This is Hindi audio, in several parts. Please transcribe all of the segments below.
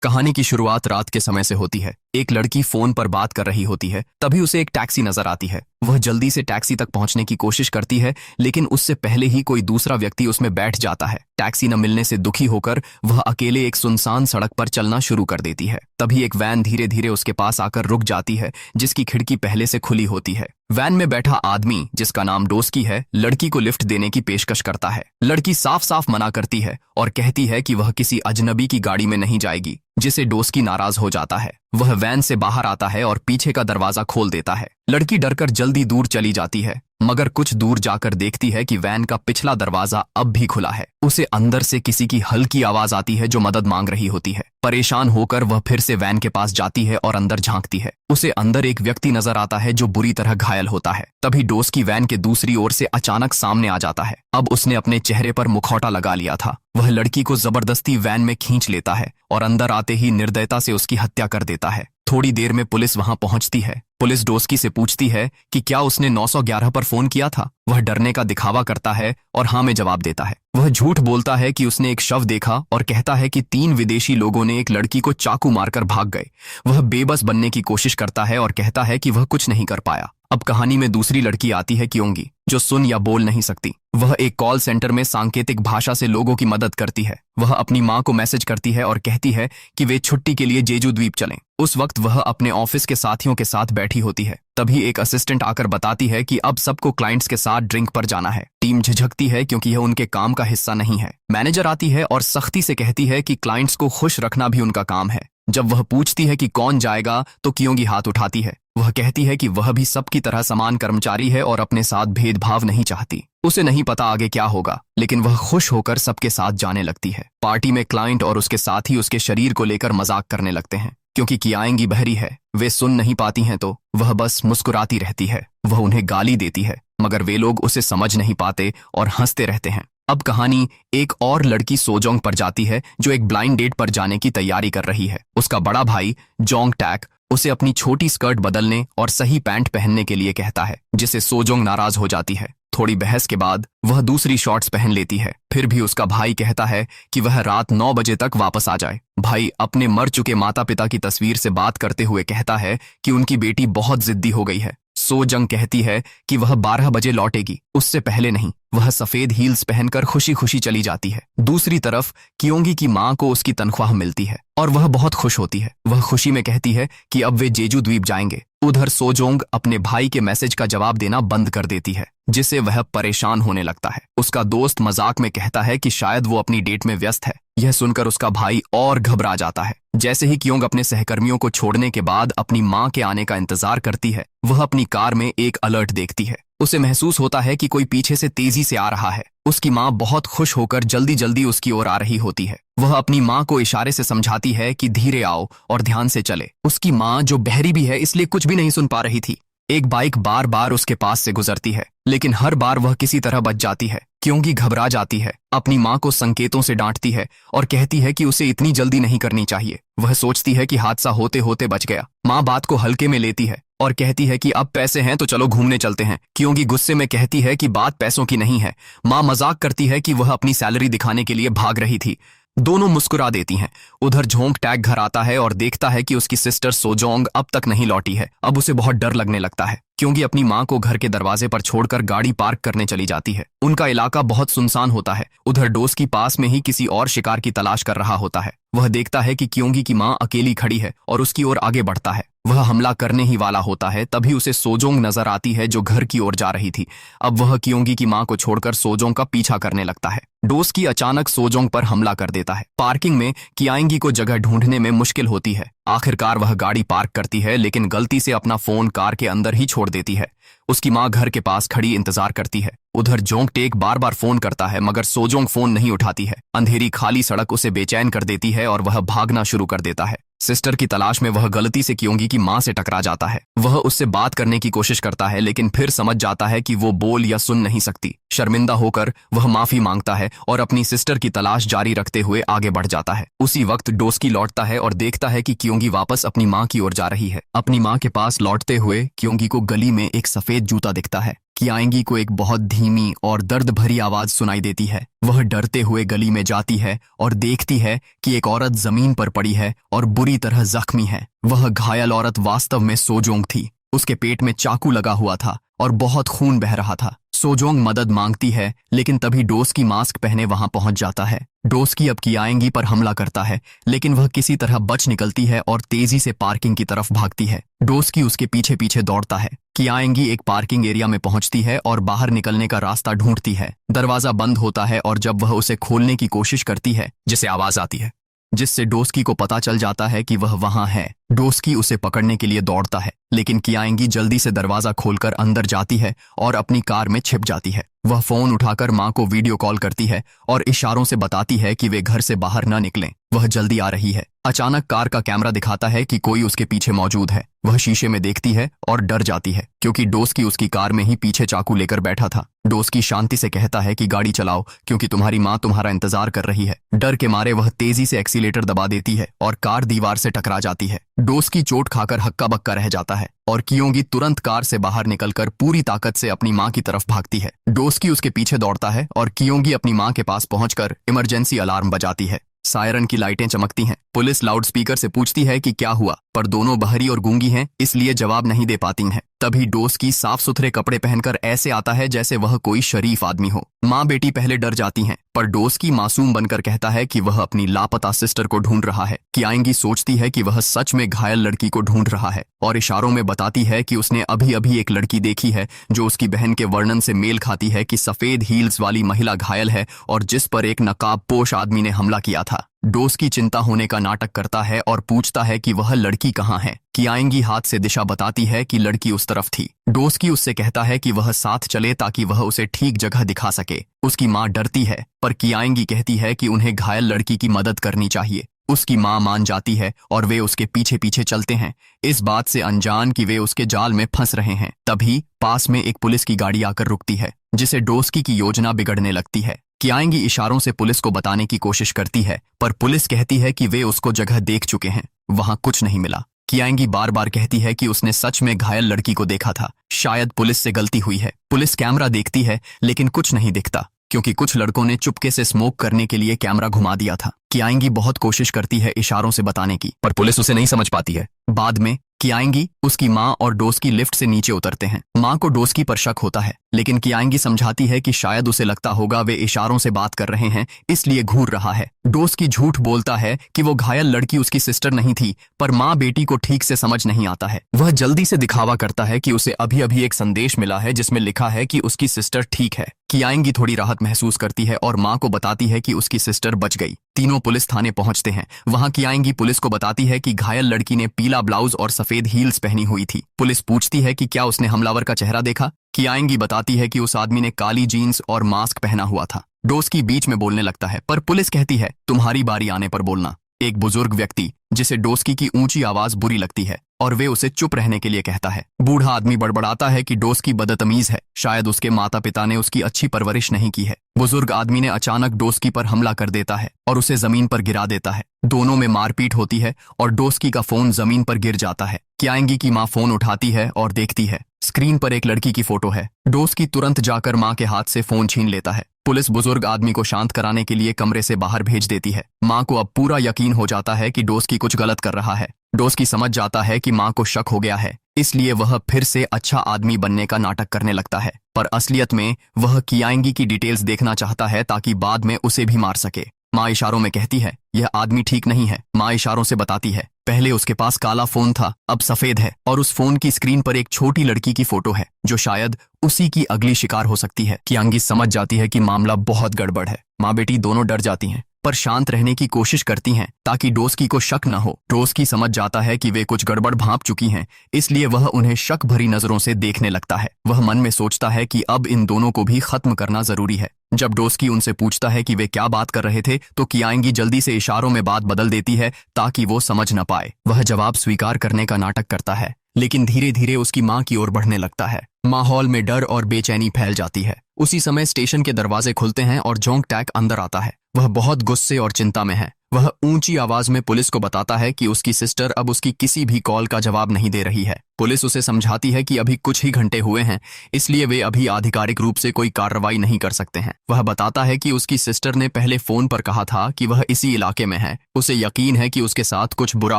कहानी की शुरुआत रात के समय से होती है। एक लड़की फोन पर बात कर रही होती है, तभी उसे एक टैक्सी नजर आती है। वह जल्दी से टैक्सी तक पहुंचने की कोशिश करती है, लेकिन उससे पहले ही कोई दूसरा व्यक्ति उसमें बैठ जाता है। टैक्सी न मिलने से दुखी होकर वह अकेले एक सुनसान सड़क पर चलना शुरू कर देती है। तभी एक वैन धीरे धीरे उसके पास आकर रुक जाती है, जिसकी खिड़की पहले से खुली होती है। वैन में बैठा आदमी, जिसका नाम डोस्की है, लड़की को लिफ्ट देने की पेशकश करता है। लड़की साफ साफ मना करती है और कहती है कि वह किसी अजनबी की गाड़ी में नहीं जाएगी, जिसे डोस्की नाराज हो जाता है। वह वैन से बाहर आता है और पीछे का दरवाजा खोल देता है। लड़की डरकर जल्दी दूर चली जाती है, मगर कुछ दूर जाकर देखती है कि वैन का पिछला दरवाजा अब भी खुला है। उसे अंदर से किसी की हल्की आवाज आती है जो मदद मांग रही होती है। परेशान होकर वह फिर से वैन के पास जाती है और अंदर झांकती है। उसे अंदर एक व्यक्ति नजर आता है जो बुरी तरह घायल होता है। तभी डोस्की वैन के दूसरी ओर से अचानक सामने आ जाता है। अब उसने अपने चेहरे पर मुखौटा लगा लिया था। वह लड़की को जबरदस्ती वैन में खींच लेता है और अंदर आते ही निर्दयता से उसकी हत्या कर देता है। थोड़ी देर में पुलिस वहां पहुंचती है। पुलिस डोस्की से पूछती है कि क्या उसने 911 पर फोन किया था। वह डरने का दिखावा करता है और हाँ में जवाब देता है। वह झूठ बोलता है कि उसने एक शव देखा और कहता है कि 3 विदेशी लोगों ने एक लड़की को चाकू मारकर भाग गए। वह बेबस बनने की कोशिश करता है और कहता है कि वह कुछ नहीं कर पाया। अब कहानी में दूसरी लड़की आती है, क्योंगी, जो सुन या बोल नहीं सकती। वह एक कॉल सेंटर में सांकेतिक भाषा से लोगों की मदद करती है। वह अपनी मां को मैसेज करती है और कहती है कि वे छुट्टी के लिए जेजू द्वीप चलें। उस वक्त वह अपने ऑफिस के साथियों के साथ बैठी होती है। तभी एक असिस्टेंट आकर बताती है कि अब सबको क्लाइंट्स के साथ ड्रिंक पर जाना है। टीम झिझकती है क्योंकि यह उनके काम का हिस्सा नहीं है। मैनेजर आती है और सख्ती से कहती है कि क्लाइंट्स को खुश रखना भी उनका काम है। जब वह पूछती है कि कौन जाएगा, तो क्योंगी हाथ उठाती है। वह कहती है कि वह भी सबकी तरह समान कर्मचारी है और अपने साथ भेदभाव नहीं चाहती। उसे नहीं पता आगे क्या होगा, लेकिन वह खुश होकर सबके साथ जाने लगती है। पार्टी में क्लाइंट और उसके साथी उसके शरीर को लेकर मजाक करने लगते हैं। क्योंकि कियाएंगी बहरी है, वे सुन नहीं पाती हैं, तो वह बस मुस्कुराती रहती है। वह उन्हें गाली देती है, मगर वे लोग उसे समझ नहीं पाते और हंसते रहते हैं। अब कहानी एक और लड़की सोजोंग पर जाती है, जो एक ब्लाइंड डेट पर जाने की तैयारी कर रही है। उसका बड़ा भाई जोंग टैक उसे अपनी छोटी स्कर्ट बदलने और सही पैंट पहनने के लिए कहता है, जिससे सोजोंग नाराज हो जाती है। थोड़ी बहस के बाद वह दूसरी शॉर्ट्स पहन लेती है। फिर भी उसका भाई कहता है कि वह रात 9 बजे तक वापस आ जाए। भाई अपने मर चुके माता पिता की तस्वीर से बात करते हुए कहता है कि उनकी बेटी बहुत जिद्दी हो गई है। सोजंग कहती है कि वह 12 बजे लौटेगी, उससे पहले नहीं। वह सफेद हील्स पहनकर खुशी खुशी चली जाती है। दूसरी तरफ कियोंगी की मां को उसकी तनख्वाह मिलती है और वह बहुत खुश होती है। वह खुशी में कहती है कि अब वे जेजू द्वीप जाएंगे। उधर सोजोंग अपने भाई के मैसेज का जवाब देना बंद कर देती है, जिससे वह परेशान होने लगता है। उसका दोस्त मजाक में कहता है कि शायद वो अपनी डेट में व्यस्त है। यह सुनकर उसका भाई और घबरा जाता है। जैसे ही कियोंग अपने सहकर्मियों को छोड़ने के बाद अपनी मां के आने का इंतजार करती है, वह अपनी कार में एक अलर्ट देखती है। उसे महसूस होता है कि कोई पीछे से तेजी से आ रहा है। उसकी मां बहुत खुश होकर जल्दी जल्दी उसकी ओर आ रही होती है। वह अपनी मां को इशारे से समझाती है कि धीरे आओ और ध्यान से चले। उसकी मां, जो बहरी भी है, इसलिए कुछ भी नहीं सुन पा रही थी। एक बाइक बार बार उसके पास से गुजरती है, लेकिन हर बार वह किसी तरह बच जाती है। क्योंकि घबरा जाती है, अपनी मां को संकेतों से डांटती है और कहती है कि उसे इतनी जल्दी नहीं करनी चाहिए। वह सोचती है कि हादसा होते होते बच गया। मां बात को हल्के में लेती है और कहती है कि अब पैसे हैं तो चलो घूमने चलते हैं। क्योंकि गुस्से में कहती है कि बात पैसों की नहीं है। मां मजाक करती है कि वह अपनी सैलरी दिखाने के लिए भाग रही थी। दोनों मुस्कुरा देती हैं। उधर जोंग टैक घर आता है और देखता है कि उसकी सिस्टर सोजोंग अब तक नहीं लौटी है। अब उसे बहुत डर लगने लगता है, क्योंकि अपनी मां को घर के दरवाजे पर छोड़कर गाड़ी पार्क करने चली जाती है। उनका इलाका बहुत सुनसान होता है। उधर डोस्की पास में ही किसी और शिकार की तलाश कर रहा होता है। वह देखता है कि क्योंगी की मां अकेली खड़ी है और उसकी ओर आगे बढ़ता है। वह हमला करने ही वाला होता है, तभी उसे सोजोंग नजर आती है, जो घर की ओर जा रही थी। अब वह क्योंगी की मां को छोड़कर सोजोंग का पीछा करने लगता है। डोस्की अचानक सोजोंग पर हमला कर देता है। पार्किंग में कियाएंगी को जगह ढूंढने में मुश्किल होती है। आखिरकार वह गाड़ी पार्क करती है, लेकिन गलती से अपना फोन कार के अंदर ही छोड़ देती है। उसकी मां घर के पास खड़ी इंतजार करती है। उधर जोंग टेक बार बार फोन करता है, मगर सोजोंग फोन नहीं उठाती है। अंधेरी खाली सड़क उसे बेचैन कर देती है और वह भागना शुरू कर देता है। सिस्टर की तलाश में वह गलती से कियोंगी की मां से टकरा जाता है। वह उससे बात करने की कोशिश करता है, लेकिन फिर समझ जाता है कि वो बोल या सुन नहीं सकती। शर्मिंदा होकर वह माफी मांगता है और अपनी सिस्टर की तलाश जारी रखते हुए आगे बढ़ जाता है। उसी वक्त डोस्की लौटता है और देखता है कि कियोंगी वापस अपनी मां की ओर जा रही है। अपनी मां के पास लौटते हुए कियोंगी को गली में एक सफेद जूता दिखता है। कियांगी को एक बहुत धीमी और दर्द भरी आवाज सुनाई देती है। वह डरते हुए गली में जाती है और देखती है कि एक औरत जमीन पर पड़ी है और बुरी तरह जख्मी है। वह घायल औरत वास्तव में सोजोंग थी। उसके पेट में चाकू लगा हुआ था और बहुत खून बह रहा था। सोजोंग मदद मांगती है, लेकिन तभी डोस्की मास्क पहने वहां पहुंच जाता है। डोस्की अब कियांगी पर हमला करता है, लेकिन वह किसी तरह बच निकलती है और तेजी से पार्किंग की तरफ भागती है। डोस्की उसके पीछे पीछे दौड़ता है। कियांगी एक पार्किंग एरिया में पहुंचती है और बाहर निकलने का रास्ता ढूंढती है। दरवाजा बंद होता है और जब वह उसे खोलने की कोशिश करती है, जिसे आवाज आती है, जिससे डोस्की को पता चल जाता है कि वह वहां है। डोस्की उसे पकड़ने के लिए दौड़ता है, लेकिन कियांगी जल्दी से दरवाजा खोलकर अंदर जाती है और अपनी कार में छिप जाती है। वह फोन उठाकर मां को वीडियो कॉल करती है और इशारों से बताती है कि वे घर से बाहर न निकलें, वह जल्दी आ रही है। अचानक कार का कैमरा दिखाता है कि कोई उसके पीछे मौजूद है। वह शीशे में देखती है और डर जाती है, क्योंकि डोस्की उसकी कार में ही पीछे चाकू लेकर बैठा था। डोस्की शांति से कहता है कि गाड़ी चलाओ, क्योंकि तुम्हारी मां तुम्हारा इंतजार कर रही है। डर के मारे वह तेजी से एक्सीलेटर दबा देती है और कार दीवार से टकरा जाती है। डोस्की चोट खाकर हक्का बक्का रह जाता है और कियांगी तुरंत कार से बाहर निकलकर पूरी ताकत से अपनी मां की तरफ भागती है। डोस्की उसके पीछे दौड़ता है और कियांगी अपनी मां के पास पहुंचकर इमरजेंसी अलार्म बजाती है। सायरन की लाइटें चमकती हैं। पुलिस लाउडस्पीकर से पूछती है कि क्या हुआ, पर दोनों बहरी और गूंगी हैं, इसलिए जवाब नहीं दे पाती हैं। तभी डोस्की साफ सुथरे कपड़े पहनकर ऐसे आता है जैसे वह कोई शरीफ आदमी हो। माँ बेटी पहले डर जाती हैं, पर डोस्की मासूम बनकर कहता है कि वह अपनी लापता सिस्टर को ढूंढ रहा है। कियांगी सोचती है कि वह सच में घायल लड़की को ढूंढ रहा है और इशारों में बताती है कि उसने अभी अभी एक लड़की देखी है जो उसकी बहन के वर्णन से मेल खाती है कि सफेद हील्स वाली महिला घायल है और जिस पर एक नकाबपोश आदमी ने हमला किया था। डोस्की चिंता होने का नाटक करता है और पूछता है कि वह लड़की कहाँ है। कियांगी हाथ से दिशा बताती है कि लड़की उस तरफ थी। डोस्की उससे कहता है कि वह साथ चले ताकि वह उसे ठीक जगह दिखा सके। उसकी माँ डरती है, पर कियांगी कहती है कि उन्हें घायल लड़की की मदद करनी चाहिए। उसकी माँ मान जाती है और वे उसके पीछे पीछे चलते हैं, इस बात से अनजान कि वे उसके जाल में फंस रहे हैं। तभी पास में एक पुलिस की गाड़ी आकर रुकती है, जिसे डोस्की की योजना बिगड़ने लगती है। कियांगी इशारों से पुलिस को बताने की कोशिश करती है, पर पुलिस कहती है कि वे उसको जगह देख चुके हैं, वहां कुछ नहीं मिला। कियांगी बार बार कहती है कि उसने सच में घायल लड़की को देखा था। शायद पुलिस से गलती हुई है। पुलिस कैमरा देखती है, लेकिन कुछ नहीं दिखता, क्योंकि कुछ लड़कों ने चुपके से स्मोक करने के लिए कैमरा घुमा दिया था। कियांगी बहुत कोशिश करती है इशारों से बताने की, पर पुलिस उसे नहीं समझ पाती है। बाद में कियांगी, उसकी माँ और डोस्की लिफ्ट से नीचे उतरते हैं। माँ को डोस्की पर शक होता है, लेकिन कियांगी समझाती है कि शायद उसे लगता होगा वे इशारों से बात कर रहे हैं, इसलिए घूर रहा है। डोस्की झूठ बोलता है कि वो घायल लड़की उसकी सिस्टर नहीं थी, पर माँ बेटी को ठीक से समझ नहीं आता है। वह जल्दी से दिखावा करता है कि उसे अभी अभी एक संदेश मिला है जिसमें लिखा है कि उसकी सिस्टर ठीक है। कियांगी थोड़ी राहत महसूस करती है और माँ को बताती है कि उसकी सिस्टर बच गई। तीनों पुलिस थाने पहुंचते हैं। वहां कियांगी पुलिस को बताती है कि घायल लड़की ने पीला ब्लाउज और सफेद हील्स पहनी हुई थी। पुलिस पूछती है कि क्या उसने हमलावर का चेहरा देखा। कियांगी बताती है कि उस आदमी ने काली जीन्स और मास्क पहना हुआ था। डोस्की बीच में बोलने लगता है, पर पुलिस कहती है तुम्हारी बारी आने पर बोलना। एक बुजुर्ग व्यक्ति, जिसे डोस्की की ऊंची आवाज बुरी लगती है और वे उसे चुप रहने के लिए कहता है। बूढ़ा आदमी बड़बड़ाता है कि डोस्की बदतमीज है, शायद उसके माता पिता ने उसकी अच्छी परवरिश नहीं की है। बुजुर्ग आदमी ने अचानक डोस्की पर हमला कर देता है और उसे जमीन पर गिरा देता है। दोनों में मारपीट होती है और डोस्की का फोन जमीन पर गिर जाता है। कियांगी की माँ फोन उठाती है और देखती है, स्क्रीन पर एक लड़की की फोटो है। डोस्की तुरंत जाकर माँ के हाथ से फोन छीन लेता है। पुलिस बुजुर्ग आदमी को शांत कराने के लिए कमरे से बाहर भेज देती है। माँ को अब पूरा यकीन हो जाता है कि डोस्की कुछ गलत कर रहा है। डोस्की समझ जाता है कि माँ को शक हो गया है, इसलिए वह फिर से अच्छा आदमी बनने का नाटक करने लगता है, पर असलियत में वह कियांगी की डिटेल्स देखना चाहता है ताकि बाद में उसे भी मार सके। माँ इशारों में कहती है, यह आदमी ठीक नहीं है। माँ इशारों से बताती है, पहले उसके पास काला फोन था, अब सफेद है, और उस फोन की स्क्रीन पर एक छोटी लड़की की फोटो है जो शायद उसी की अगली शिकार हो सकती है। कियांगी समझ जाती है कि मामला बहुत गड़बड़ है। माँ बेटी दोनों डर जाती हैं, पर शांत रहने की कोशिश करती हैं ताकि डोस्की को शक न हो। डोस्की समझ जाता है कि वे कुछ गड़बड़ भांप चुकी हैं, इसलिए वह उन्हें शक भरी नजरों से देखने लगता है। वह मन में सोचता है कि अब इन दोनों को भी खत्म करना जरूरी है। जब डोस्की उनसे पूछता है कि वे क्या बात कर रहे थे, तो कियांगी जल्दी से इशारों में बात बदल देती है ताकि वो समझ न पाए। वह जवाब स्वीकार करने का नाटक करता है, लेकिन धीरे धीरे उसकी माँ की ओर बढ़ने लगता है। माहौल में डर और बेचैनी फैल जाती है। उसी समय स्टेशन के दरवाजे खुलते हैं और जोंग टैक अंदर आता है। वह बहुत गुस्से और चिंता में है। वह ऊंची आवाज में पुलिस को बताता है कि उसकी सिस्टर अब उसकी किसी भी कॉल का जवाब नहीं दे रही है। पुलिस उसे समझाती है कि अभी कुछ ही घंटे हुए हैं, इसलिए वे अभी आधिकारिक रूप से कोई कार्रवाई नहीं कर सकते हैं। वह बताता है कि उसकी सिस्टर ने पहले फोन पर कहा था कि वह इसी इलाके में है। उसे यकीन है कि उसके साथ कुछ बुरा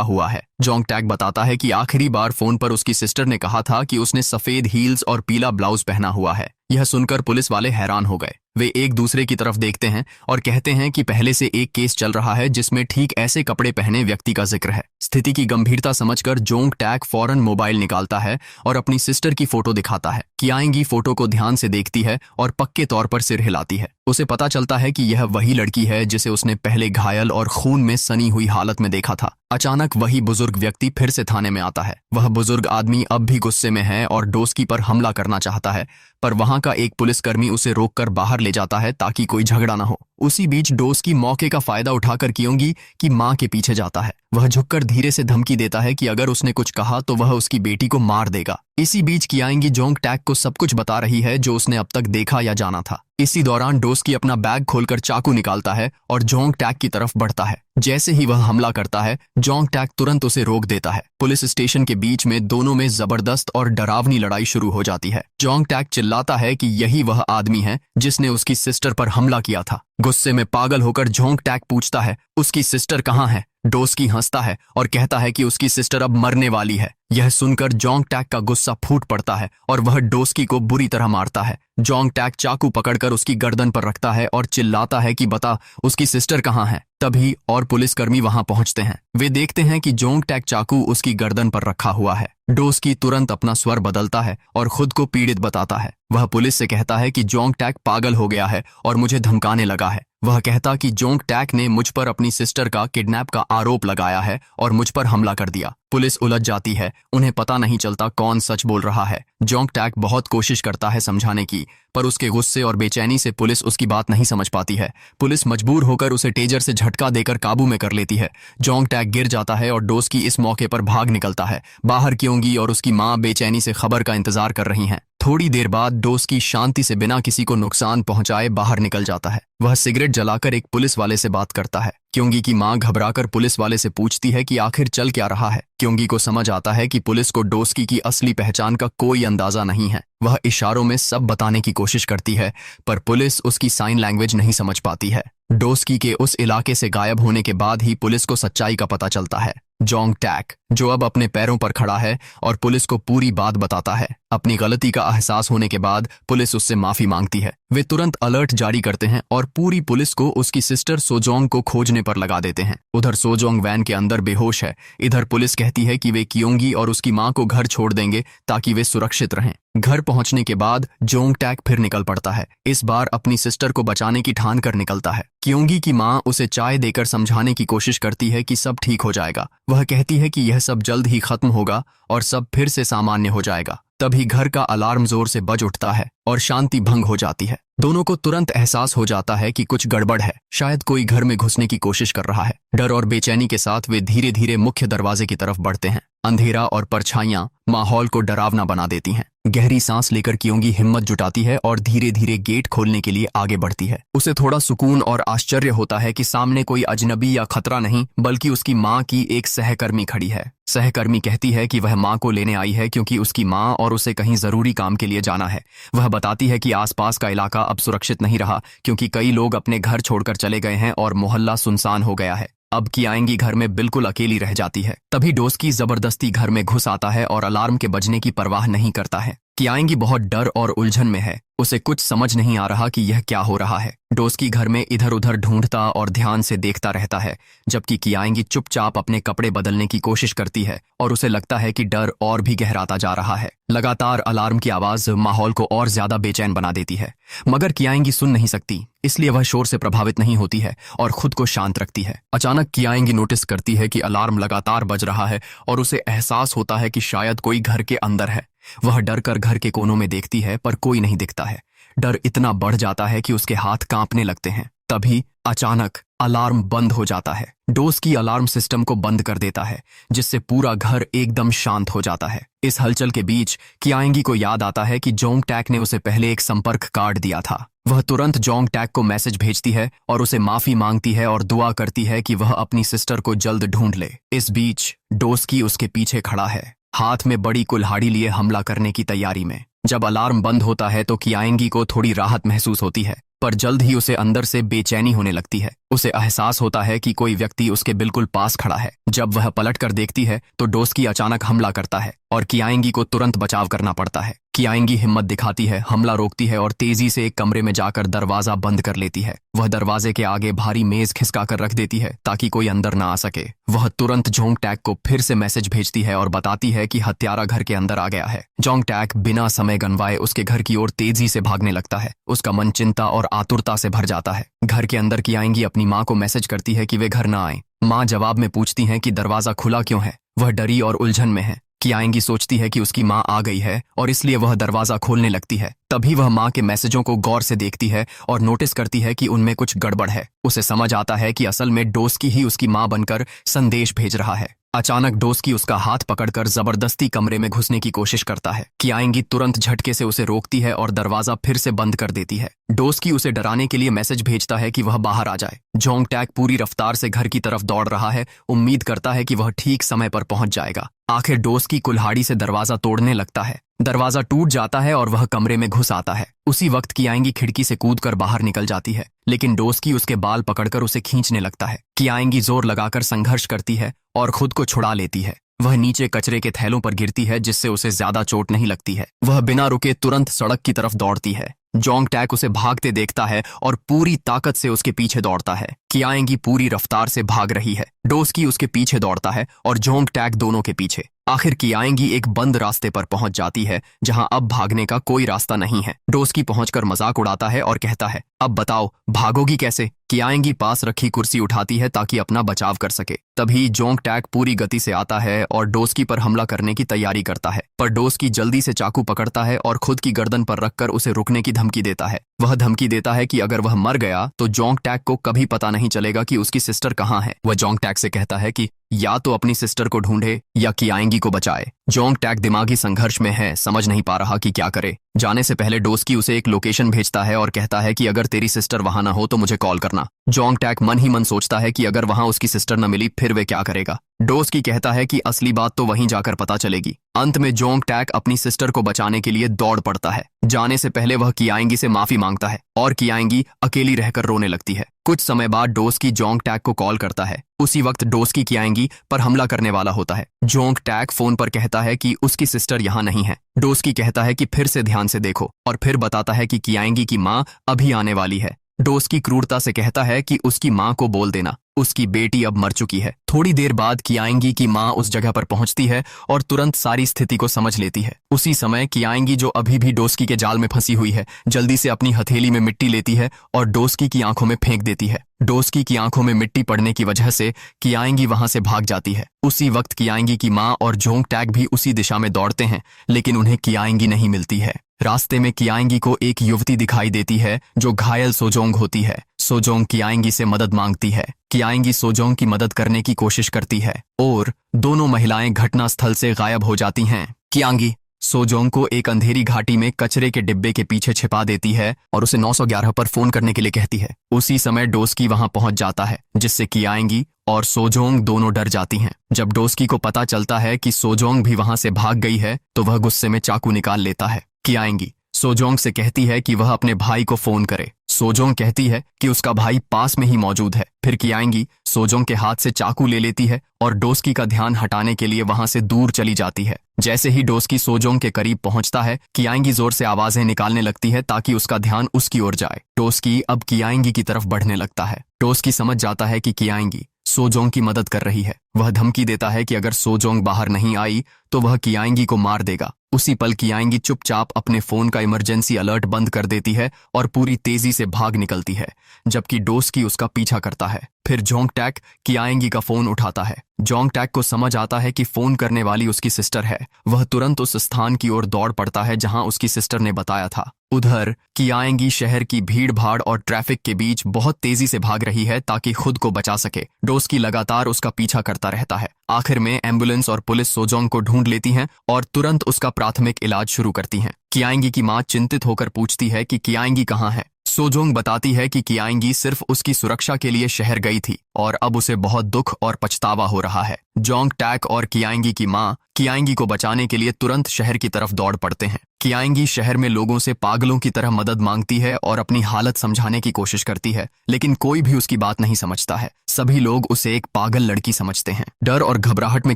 हुआ है। जोंग टैक बताता है कि आखिरी बार फोन पर उसकी सिस्टर ने कहा था कि उसने सफेद हील्स और पीला ब्लाउज पहना हुआ है। यह सुनकर पुलिस वाले हैरान हो गए। वे एक दूसरे की तरफ देखते हैं और कहते हैं कि पहले से एक केस चल रहा है जिसमें ठीक ऐसे कपड़े पहने व्यक्ति का जिक्र है। स्थिति की गंभीरता समझकर जोंग टैक फौरन मोबाइल निकालता है और अपनी सिस्टर की फोटो दिखाता है। कियांगी फोटो को ध्यान से देखती है और पक्के तौर पर सिर हिलाती है। उसे पता चलता है कि यह वही लड़की है जिसे उसने पहले घायल और खून में सनी हुई हालत में देखा था। अचानक वही बुजुर्ग व्यक्ति फिर से थाने में आता है। वह बुजुर्ग आदमी अब भी गुस्से में है और डोस्की पर हमला करना चाहता है, पर वहां का एक पुलिसकर्मी उसे रोककर बाहर ले जाता है ताकि कोई झगड़ा न हो। उसी बीच डोस्की मौके का फायदा उठाकर कियोंगी की मां के पीछे जाता है। वह झुककर धीरे से धमकी देता है कि अगर उसने कुछ कहा तो वह उसकी बेटी को मार देगा। इसी बीच कियांगी जोंग टैक को सब कुछ बता रही है जो उसने अब तक देखा या जाना था। इसी दौरान डोस्की अपना बैग खोलकर चाकू निकालता है और जोंग टैक की तरफ बढ़ता है। जैसे ही वह हमला करता है, जोंग टैक तुरंत उसे रोक देता है। पुलिस स्टेशन के बीच में दोनों में जबरदस्त और डरावनी लड़ाई शुरू हो जाती है। जोंग टैक चिल्लाता है कि यही वह आदमी है जिसने उसकी सिस्टर पर हमला किया था। गुस्से में पागल होकर जोंग टैक पूछता है, उसकी सिस्टर कहाँ है? डोस्की हंसता है और कहता है कि उसकी सिस्टर अब मरने वाली है। यह सुनकर जोंग टैक का गुस्सा फूट पड़ता है और वह डोस्की को बुरी तरह मारता है। जोंग टैक चाकू पकड़कर उसकी गर्दन पर रखता है और चिल्लाता है कि बता, उसकी सिस्टर कहाँ है? तभी और पुलिसकर्मी वहां पहुंचते हैं। वे देखते हैं कि जोंग टैक चाकू उसकी गर्दन पर रखा हुआ है। डोस्की तुरंत अपना स्वर बदलता है और खुद को पीड़ित बताता है। वह पुलिस से कहता है कि जोंग टैक पागल हो गया है और मुझे धमकाने लगा है। वह कहता कि जोंग टैक ने मुझ पर अपनी सिस्टर का किडनैप का आरोप लगाया है और मुझ पर हमला कर दिया। पुलिस उलझ जाती है। उन्हें पता नहीं चलता कौन सच बोल रहा है। जोंग टैक बहुत कोशिश करता है समझाने की, पर उसके गुस्से और बेचैनी से पुलिस उसकी बात नहीं समझ पाती है। पुलिस मजबूर होकर उसे टेजर से झटका देकर काबू में कर लेती है। जोंग टैक गिर जाता है और डोस्की इस मौके पर भाग निकलता है। बाहर कियोंगी और उसकी मां बेचैनी से खबर का इंतजार कर रही हैं। थोड़ी देर बाद डोस्की शांति से बिना किसी को नुकसान पहुंचाए बाहर निकल जाता है। वह सिगरेट जलाकर एक पुलिस वाले से बात करता है। क्योंगी की मां घबराकर पुलिस वाले से पूछती है कि आखिर चल क्या रहा है। क्योंगी को समझ आता है कि पुलिस को डोस्की की असली पहचान का कोई अंदाजा नहीं है। वह इशारों में सब बताने की कोशिश करती है, पर पुलिस उसकी साइन लैंग्वेज नहीं समझ पाती है। डोस्की के उस इलाके से गायब होने के बाद ही पुलिस को सच्चाई का पता चलता है। जोंग टैक, जो अब अपने पैरों पर खड़ा है और पुलिस को पूरी बात बताता है। अपनी गलती का एहसास होने के बाद पुलिस उससे माफी मांगती है। वे तुरंत अलर्ट जारी करते हैं और पूरी पुलिस को उसकी सिस्टर सोजोंग को खोजने पर लगा देते हैं। उधर सोजोंग वैन के अंदर बेहोश है। इधर पुलिस कहती है कि वे कियोंगी और उसकी मां को घर छोड़ देंगे ताकि वे सुरक्षित रहें। घर पहुंचने के बाद जोंग टैक फिर निकल पड़ता है। इस बार अपनी सिस्टर को बचाने की ठान कर निकलता है। कियोंगी की मां उसे चाय देकर समझाने की कोशिश करती है कि सब ठीक हो जाएगा। वह कहती है कि यह सब जल्द ही खत्म होगा और सब फिर से सामान्य हो जाएगा। तभी घर का अलार्म जोर से बज उठता है और शांति भंग हो जाती है। दोनों को तुरंत एहसास हो जाता है कि कुछ गड़बड़ है। शायद कोई घर में घुसने की कोशिश कर रहा है। डर और बेचैनी के साथ वे धीरे धीरे मुख्य दरवाजे की तरफ बढ़ते हैं। अंधेरा और परछाइयां माहौल को डरावना बना देती हैं। गहरी सांस लेकर कियोंगी हिम्मत जुटाती है और धीरे धीरे गेट खोलने के लिए आगे बढ़ती है। उसे थोड़ा सुकून और आश्चर्य होता है कि सामने कोई अजनबी या खतरा नहीं, बल्कि उसकी मां की एक सहकर्मी खड़ी है। सहकर्मी कहती है कि वह मां को लेने आई है क्योंकि उसकी मां और उसे कहीं जरूरी काम के लिए जाना है। वह बताती है कि आसपास का इलाका अब सुरक्षित नहीं रहा क्योंकि कई लोग अपने घर छोड़कर चले गए हैं और मोहल्ला सुनसान हो गया है। अब कियांगी घर में बिल्कुल अकेली रह जाती है। तभी डोस्की जबरदस्ती घर में घुस आता है और अलार्म के बजने की परवाह नहीं करता है। कियांगी बहुत डर और उलझन में है। उसे कुछ समझ नहीं आ रहा कि यह क्या हो रहा है। डोस्की घर में इधर उधर ढूंढता और ध्यान से देखता रहता है, जबकि कियांगी चुपचाप अपने कपड़े बदलने की कोशिश करती है और उसे लगता है कि डर और भी गहराता जा रहा है। लगातार अलार्म की आवाज माहौल को और ज्यादा बेचैन बना देती है, मगर कियांगी सुन नहीं सकती, इसलिए वह शोर से प्रभावित नहीं होती है और खुद को शांत रखती है। अचानक कियांगी नोटिस करती है कि अलार्म लगातार बज रहा है और उसे एहसास होता है कि शायद कोई घर के अंदर है। वह डर कर घर के कोनों में देखती है, पर कोई नहीं दिखता है। डर इतना बढ़ जाता है कि उसके हाथ कांपने लगते हैं। तभी अचानक अलार्म बंद हो जाता है। डोस्की अलार्म सिस्टम को बंद कर देता है, जिससे पूरा घर एकदम शांत हो जाता है। इस हलचल के बीच कियांगी को याद आता है कि जोंग टैक ने उसे पहले एक संपर्क कार्ड दिया था। वह तुरंत जोंग टैक को मैसेज भेजती है और उसे माफी मांगती है और दुआ करती है कि वह अपनी सिस्टर को जल्द ढूंढ ले। इस बीच डोस्की उसके पीछे खड़ा है, हाथ में बड़ी कुल्हाड़ी लिए हमला करने की तैयारी में। जब अलार्म बंद होता है तो कियांगी को थोड़ी राहत महसूस होती है, पर जल्द ही उसे अंदर से बेचैनी होने लगती है। उसे एहसास होता है कि कोई व्यक्ति उसके बिल्कुल पास खड़ा है। जब वह पलट कर देखती है तो डोस्की अचानक हमला करता है और कियांगी को तुरंत बचाव करना पड़ता है। कियांगी हिम्मत दिखाती है, हमला रोकती है और तेजी से एक कमरे में जाकर दरवाजा बंद कर लेती है। वह दरवाजे के आगे भारी मेज खिसका कर रख देती है ताकि कोई अंदर ना आ सके। वह तुरंत जोंग टैक को फिर से मैसेज भेजती है और बताती है कि हत्यारा घर के अंदर आ गया है। जोंग टैक बिना समय गंवाए उसके घर की ओर तेजी से भागने लगता है। उसका मन चिंता और आतुरता से भर जाता है। घर के अंदर कियांगी अपनी माँ को मैसेज करती है कि वे घर ना आए। माँ जवाब में पूछती हैं कि दरवाजा खुला क्यों है। वह डरी और उलझन में है। कियांगी सोचती है कि उसकी माँ आ गई है और इसलिए वह दरवाजा खोलने लगती है। तभी वह माँ के मैसेजों को गौर से देखती है और नोटिस करती है कि उनमें कुछ गड़बड़ है। उसे समझ आता है कि असल में डोस्की ही उसकी माँ बनकर संदेश भेज रहा है। अचानक डोस्की उसका हाथ पकड़कर जबरदस्ती कमरे में घुसने की कोशिश करता है। कियांगी तुरंत झटके से उसे रोकती है और दरवाजा फिर से बंद कर देती है। डोस्की उसे डराने के लिए मैसेज भेजता है कि वह बाहर आ जाए। जोंग टैक पूरी रफ्तार से घर की तरफ दौड़ रहा है, उम्मीद करता है कि वह ठीक समय पर पहुंच जाएगा। आखिर डोस्की कुल्हाड़ी से दरवाजा तोड़ने लगता है। दरवाजा टूट जाता है और वह कमरे में घुस आता है। उसी वक्त कियांगी खिड़की से कूदकर बाहर निकल जाती है, लेकिन डोस्की उसके बाल पकड़कर उसे खींचने लगता है। कियांगी जोर लगाकर संघर्ष करती है और खुद को छुड़ा लेती है। वह नीचे कचरे के थैलों पर गिरती है, जिससे उसे ज्यादा चोट नहीं लगती है। वह बिना रुके तुरंत सड़क की तरफ दौड़ती है। जोंग टैक उसे भागते देखता है और पूरी ताकत से उसके पीछे दौड़ता है। कियांगी पूरी रफ्तार से भाग रही है। डोस्की उसके पीछे दौड़ता है और जोंग टैक दोनों के पीछे। आखिर कियांगी एक बंद रास्ते पर पहुंच जाती है, जहां अब भागने का कोई रास्ता नहीं है। डोस्की पहुंचकर मजाक उड़ाता है और कहता है, अब बताओ भागोगी कैसे। कियांगी पास रखी कुर्सी उठाती है ताकि अपना बचाव कर सके। तभी जोंग टैक पूरी गति से आता है और डोस्की पर हमला करने की तैयारी करता है, पर डोस्की जल्दी से चाकू पकड़ता है और खुद की गर्दन पर रखकर उसे रुकने की धमकी देता है। वह धमकी देता है कि अगर वह मर गया तो जोंग टैक को कभी पता नहीं चलेगा कि उसकी सिस्टर कहाँ है। वह जोंग टैक से कहता है कि या तो अपनी सिस्टर को ढूंढे या कियांगी को बचाए। जोंग टैक दिमागी संघर्ष में है, समझ नहीं पा रहा कि क्या करे। जाने से पहले डोस्की उसे एक लोकेशन भेजता है और कहता है कि अगर तेरी सिस्टर वहां ना हो तो मुझे कॉल करना। जोंग टैक मन ही मन सोचता है कि अगर वहां उसकी सिस्टर न मिली फिर वे क्या करेगा। डोस्की कहता है कि असली बात तो वहीं जाकर पता चलेगी। अंत में जोंग टैक अपनी सिस्टर को बचाने के लिए दौड़ पड़ता है। जाने से पहले वह कियांगी से माफी मांगता है और कियांगी अकेली रहकर रोने लगती है। कुछ समय बाद डोस्की जोंग टैक को कॉल करता है। उसी वक्त डोस्की कियांगी पर हमला करने वाला होता है। जोंग टैक फोन पर कहता है कि उसकी सिस्टर यहाँ नहीं है। डोस्की कहता है कि फिर से ध्यान से देखो और फिर बताता है कि कियांगी की माँ अभी आने वाली है। डोस्की क्रूरता से कहता है कि उसकी माँ को बोल देना, उसकी बेटी अब मर चुकी है। थोड़ी देर बाद कियांगी की माँ उस जगह पर पहुंचती है और तुरंत सारी स्थिति को समझ लेती है। उसी समय कियांगी, जो अभी भी डोस्की के जाल में फंसी हुई है, जल्दी से अपनी हथेली में मिट्टी लेती है और डोस्की की आंखों में फेंक देती है। डोस्की की आंखों में मिट्टी पड़ने की वजह से कियांगी वहां से भाग जाती है। उसी वक्त कियांगी की माँ और जोंग टैक भी उसी दिशा में दौड़ते हैं, लेकिन उन्हें कियांगी नहीं मिलती है। रास्ते में कियांगी को एक युवती दिखाई देती है जो घायल सोजोंग होती है। सोजोंग कियांगी से मदद मांगती है। कियांगी सोजोंग की मदद करने की कोशिश करती है और दोनों महिलाएं घटनास्थल से गायब हो जाती हैं। कियांगी सोजोंग को एक अंधेरी घाटी में कचरे के डिब्बे के पीछे छिपा देती है और उसे 911 पर फोन करने के लिए कहती है। उसी समय डोस्की वहां पहुंच जाता है, जिससे कियांगी और सोजोंग दोनों डर जाती हैं। जब डोस्की को पता चलता है कि सोजोंग भी वहां से भाग गई है तो वह गुस्से में चाकू निकाल लेता है। कियांगी सोजोंग से कहती है कि वह अपने भाई को फोन करे। सोजोंग कहती है कि उसका भाई पास में ही मौजूद है। फिर कियांगी सोजोंग के हाथ से चाकू ले लेती है और डोस्की का ध्यान हटाने के लिए वहां से दूर चली जाती है। जैसे ही डोस्की सोजोंग के करीब पहुंचता है, कियांगी जोर से आवाजें निकालने लगती है ताकि उसका ध्यान उसकी ओर जाए। डोस्की अब कियांगी की तरफ बढ़ने लगता है। डोस्की समझ जाता है कि कियांगी सोजोंग की मदद कर रही है। वह धमकी देता है कि अगर सोजोंग बाहर नहीं आई तो वह कियांगी को मार देगा। उसी पल कियांगी चुपचाप अपने फोन का इमरजेंसी अलर्ट बंद कर देती है और पूरी तेजी से भाग निकलती है, जबकि डोस्की उसका पीछा करता है। फिर जोंग टैक कियांगी का फोन उठाता है। जोंग टैक को समझ आता है कि फोन करने वाली उसकी सिस्टर है। वह तुरंत उस स्थान की ओर दौड़ पड़ता है जहां उसकी सिस्टर ने बताया था। उधर कियांगी शहर की भीड़ भाड़ और ट्रैफिक के बीच बहुत तेजी से भाग रही है ताकि खुद को बचा सके। डोस्की लगातार उसका पीछा करता रहता है। आखिर में एम्बुलेंस और पुलिस सोजोंग को ढूंढ लेती हैं और तुरंत उसका प्राथमिक इलाज शुरू करती हैं। कियांगी की मां चिंतित होकर पूछती है कि कियांगी कहाँ है। सोजोंग बताती है कि कियांगी सिर्फ उसकी सुरक्षा के लिए शहर गई थी और अब उसे बहुत दुख और पछतावा हो रहा है। जोंग टैक और कियांगी की मां कियांगी को बचाने के लिए तुरंत शहर की तरफ दौड़ पड़ते हैं। कियांगी शहर में लोगों से पागलों की तरह मदद मांगती है और अपनी हालत समझाने की कोशिश करती है, लेकिन कोई भी उसकी बात नहीं समझता है। सभी लोग उसे एक पागल लड़की समझते हैं। डर और घबराहट में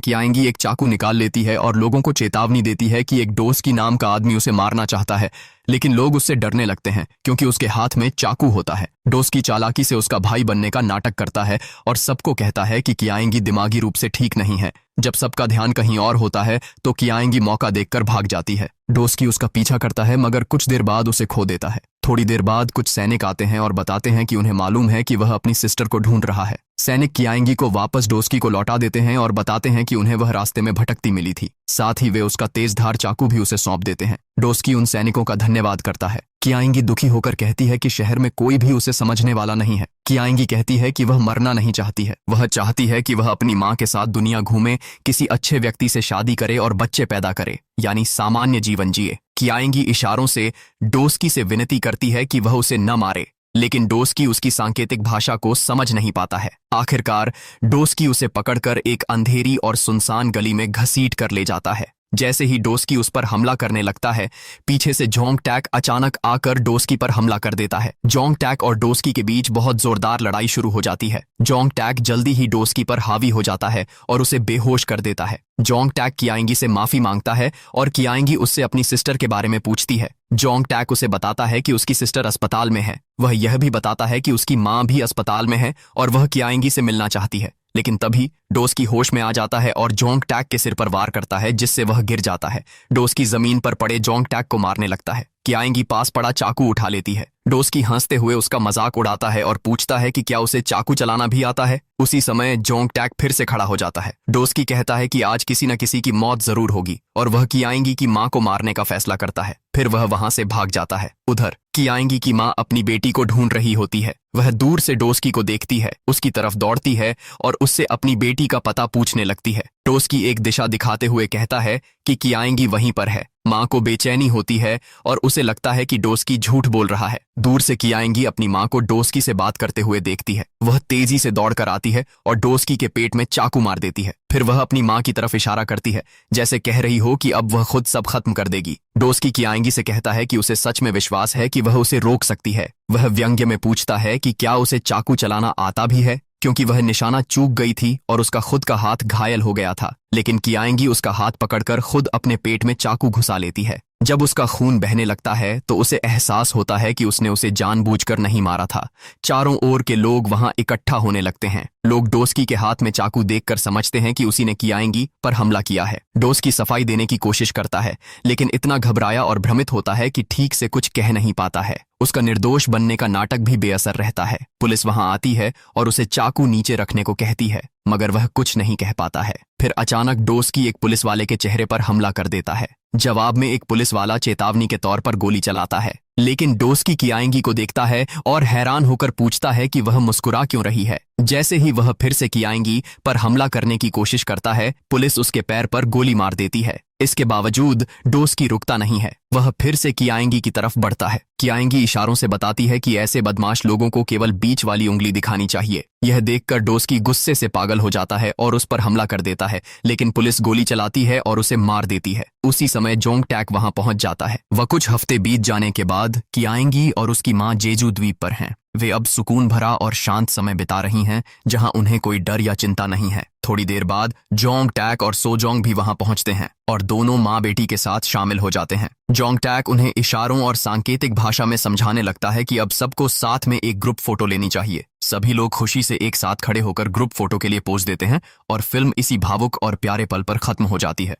कियांगी एक चाकू निकाल लेती है और लोगों को चेतावनी देती है कि एक डोस्की नाम का आदमी उसे मारना चाहता है, लेकिन लोग उससे डरने लगते हैं क्योंकि उसके हाथ में चाकू होता है। डोस्की चालाकी से उसका भाई बनने का नाटक करता है और सबको कहता है कि कियांगी दिमागी रूप से ठीक नहीं है। जब सबका ध्यान कहीं और होता है तो कियांगी मौका देखकर भाग जाती है। डोस्की उसका पीछा करता है मगर कुछ देर बाद उसे खो देता है। थोड़ी देर बाद कुछ सैनिक आते हैं और बताते हैं कि उन्हें मालूम है कि वह अपनी सिस्टर को ढूंढ रहा है। सैनिक कियांगी को वापस डोस्की को लौटा देते हैं और बताते हैं कि उन्हें वह रास्ते में भटकती मिली थी। साथ ही वे उसका तेजधार चाकू भी उसे सौंप देते हैं। डोस्की उन सैनिकों का धन्यवाद करता है। कियांगी दुखी होकर कहती है कि शहर में कोई भी उसे समझने वाला नहीं है। कियांगी कहती है कि वह मरना नहीं चाहती है। वह चाहती है कि वह अपनी मां के साथ दुनिया घूमे, किसी अच्छे व्यक्ति से शादी करे और बच्चे पैदा करे, यानी सामान्य जीवन जिए। कियांगी इशारों से डोस्की से विनती करती है कि वह उसे न मारे, लेकिन डोस्की उसकी सांकेतिक भाषा को समझ नहीं पाता है। आखिरकार डोस्की उसे पकड़कर एक अंधेरी और सुनसान गली में घसीट कर ले जाता है। जैसे ही डोस्की उस पर हमला करने लगता है, पीछे से जोंग टैक अचानक आकर डोस्की पर हमला कर देता है। जोंग टैक और डोस्की के बीच बहुत जोरदार लड़ाई शुरू हो जाती है। जोंग टैक जल्दी ही डोस्की पर हावी हो जाता है और उसे बेहोश कर देता है। जोंग टैक कियांगी से माफी मांगता है और कियांगी उससे अपनी सिस्टर के बारे में पूछती है। जोंग टैक उसे बताता है कि उसकी सिस्टर अस्पताल में है। वह यह भी बताता है कि उसकी मां भी अस्पताल में है और वह कियांगी से मिलना चाहती है, लेकिन तभी डोस्की होश में आ जाता है और जोंग टैक के सिर पर वार करता है, जिससे वह गिर जाता है। डोस्की जमीन पर पड़े जोंग टैक को मारने लगता है। कियांगी पास पड़ा चाकू उठा लेती है। डोस्की हंसते हुए उसका मजाक उड़ाता है और पूछता है कि क्या उसे चाकू चलाना भी आता है। उसी समय जोंग टैक फिर से खड़ा हो जाता है। डोस्की कहता है कि आज किसी न किसी की मौत जरूर होगी और वह कियांगी की मां को मारने का फैसला करता है। फिर वह वहां से भाग जाता है। उधर कियांगी की मां अपनी बेटी को ढूंढ रही होती है। वह दूर से डोस्की को देखती है, उसकी तरफ दौड़ती है और उससे अपनी बेटी का पता पूछने लगती है। डोस्की एक दिशा दिखाते हुए कहता है कि कियांगी वहीं पर है। मां को बेचैनी होती है और उसे लगता है कि डोस्की झूठ बोल रहा है। दूर से कियांगी अपनी मां को डोस्की से बात करते हुए देखती है। वह तेजी से दौड़कर आती है और डोस्की के पेट में चाकू मार देती है। फिर वह अपनी मां की तरफ इशारा करती है, जैसे कह रही हो कि अब वह खुद सब खत्म कर देगी। डोस्की कियांगी से कहता है कि उसे सच में विश्वास है कि वह उसे रोक सकती है। वह व्यंग्य में पूछता है कि क्या उसे चाकू चलाना आता भी है, क्योंकि वह निशाना चूक गई थी और उसका खुद का हाथ घायल हो गया था। लेकिन कियांगी उसका हाथ पकड़कर खुद अपने पेट में चाकू घुसा लेती है। जब उसका खून बहने लगता है तो उसे एहसास होता है कि उसने उसे जानबूझकर नहीं मारा था। चारों ओर के लोग वहां इकट्ठा होने लगते हैं। लोग डोस्की के हाथ में चाकू देखकर समझते हैं कि उसी ने कियांगी पर हमला किया है। डोस्की सफाई देने की कोशिश करता है, लेकिन इतना घबराया और भ्रमित होता है कि ठीक से कुछ कह नहीं पाता है। उसका निर्दोष बनने का नाटक भी बेअसर रहता है। पुलिस वहां आती है और उसे चाकू नीचे रखने को कहती है, मगर वह कुछ नहीं कह पाता है। फिर अचानक डोस्की एक पुलिस वाले के चेहरे पर हमला कर देता है। जवाब में एक पुलिस वाला चेतावनी के तौर पर गोली चलाता है, लेकिन डोस्की कियांगी को देखता है और हैरान होकर पूछता है कि वह मुस्कुरा क्यों रही है। जैसे ही वह फिर से कियांगी पर हमला करने की कोशिश करता है, पुलिस उसके पैर पर गोली मार देती है। इसके बावजूद डोस्की रुकता नहीं है। वह फिर से कियांगी की तरफ बढ़ता है। कियांगी इशारों से बताती है कि ऐसे बदमाश लोगों को केवल बीच वाली उंगली दिखानी चाहिए। यह देखकर डोस्की गुस्से से पागल हो जाता है और उस पर हमला कर देता है, लेकिन पुलिस गोली चलाती है और उसे मार देती है। उसी समय जोंग टैक वहां पहुंच जाता है। वह कुछ हफ्ते बीत जाने के बाद कियांगी और उसकी मां जेजू द्वीप पर हैं। वे अब सुकून भरा और शांत समय बिता रही हैं, जहां उन्हें कोई डर या चिंता नहीं है। थोड़ी देर बाद जोंग टैक और सोजोंग भी वहां पहुंचते हैं और दोनों माँ बेटी के साथ शामिल हो जाते हैं। जोंग टैक उन्हें इशारों और सांकेतिक भाषा में समझाने लगता है कि अब सबको साथ में एक ग्रुप फोटो लेनी चाहिए। सभी लोग खुशी से एक साथ खड़े होकर ग्रुप फोटो के लिए पोज देते हैं और फिल्म इसी भावुक और प्यारे पल पर खत्म हो जाती है।